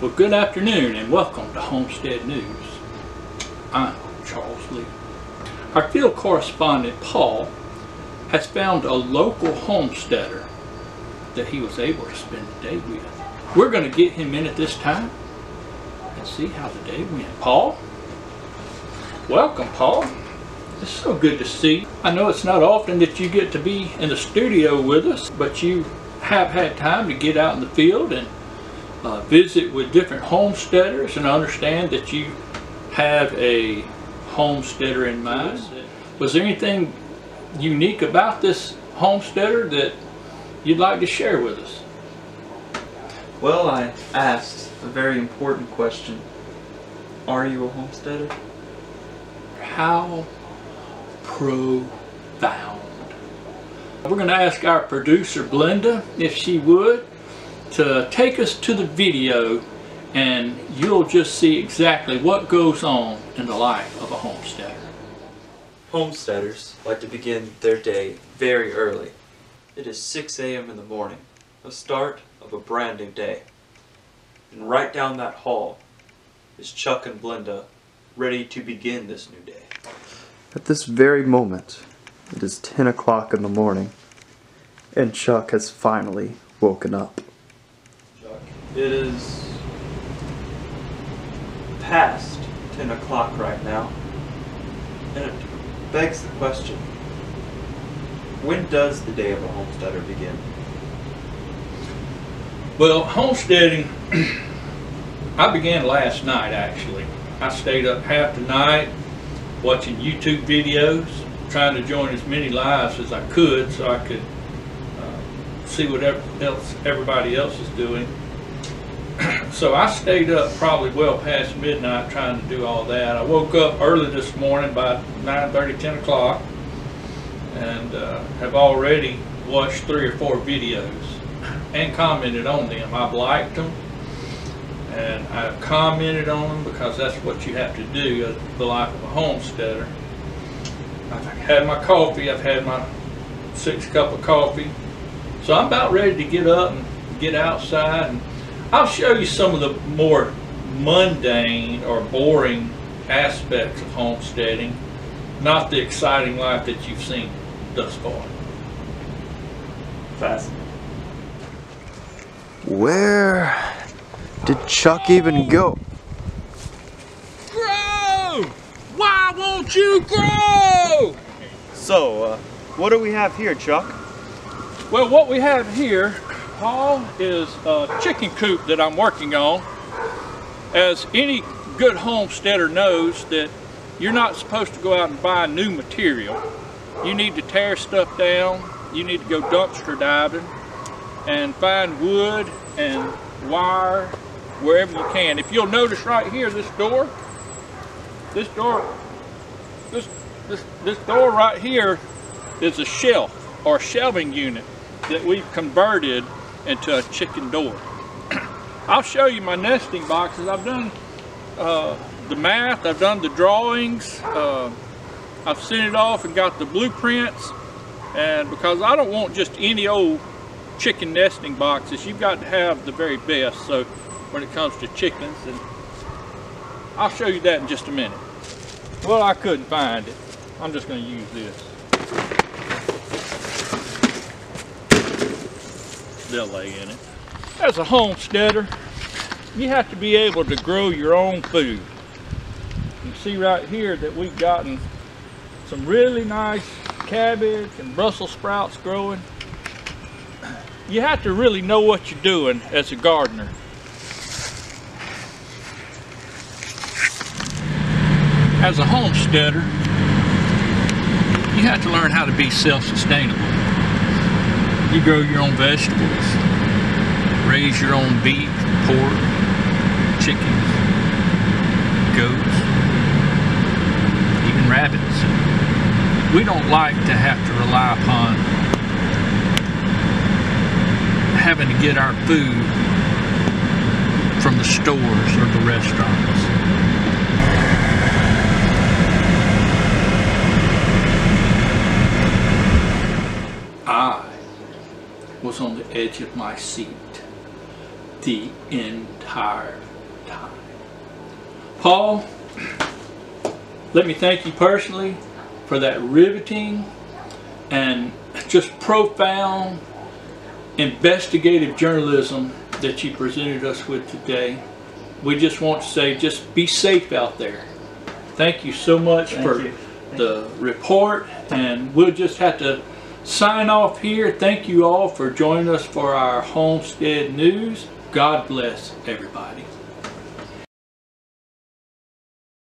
Well, good afternoon and welcome to Homestead News. I'm Charles Lee. Our field correspondent Paul has found a local homesteader that he was able to spend the day with. We're going to get him in at this time and see how the day went. Paul? Welcome, Paul. It's so good to see you. I know it's not often that you get to be in the studio with us, but you have had time to get out in the field and visit with different homesteaders, and understand that you have a homesteader in mind. Was there anything unique about this homesteader that you'd like to share with us? Well, I asked a very important question. Are you a homesteader? How profound. We're going to ask our producer Glenda if she would to take us to the video, and you'll just see exactly what goes on in the life of a homesteader. Homesteaders like to begin their day very early. It is 6 a.m. in the morning, the start of a brand new day. And right down that hall is Chuck and Glenda, ready to begin this new day. At this very moment, it is 10 o'clock in the morning, and Chuck has finally woken up. Chuck, it is past 10 o'clock right now, and it begs the question, when does the day of a homesteader begin? Well, homesteading, I began last night actually. I stayed up half the night watching YouTube videos, trying to join as many lives as I could so I could see what everybody else is doing. So I stayed up probably well past midnight trying to do all that. I woke up early this morning by 9:30, 10 o'clock, and have already watched 3 or 4 videos and commented on them. I've liked them and I've commented on them because that's what you have to do in the life of a homesteader. I've had my coffee, I've had my 6th cup of coffee, so I'm about ready to get up and get outside, and I'll show you some of the more mundane or boring aspects of homesteading, not the exciting life that you've seen thus far. Fascinating. Where did Chuck even go? Grow! Why won't you grow? So, what do we have here, Chuck? Well, what we have here, Paul, is a chicken coop that I'm working on. As any good homesteader knows, that you're not supposed to go out and buy new material. You need to tear stuff down. You need to go dumpster diving and find wood and wire wherever you can. If you'll notice right here, this door right here is a shelf or shelving unit that we've converted into a chicken door. I'll show you my nesting boxes. I've done the math, I've done the drawings, I've sent it off and got the blueprints, and because I don't want just any old chicken nesting boxes, you've got to have the very best. So when it comes to chickens, and I'll show you that in just a minute. Well, I couldn't find it. I'm just going to use this. They'll lay in it. As a homesteader, you have to be able to grow your own food. You can see right here that we've gotten some really nice cabbage and Brussels sprouts growing. You have to really know what you're doing as a gardener. As a homesteader, you have to learn how to be self-sustainable. You grow your own vegetables, raise your own beef, pork, chickens, goats, even rabbits. We don't like to have to rely upon having to get our food from the stores or the restaurants. I was on the edge of my seat the entire time. Paul, let me thank you personally for that riveting and just profound investigative journalism that you presented us with today. We just want to say, just be safe out there. Thank you so much for the report, and we'll just have to sign off here. Thank you all for joining us for our Homestead News. God bless everybody.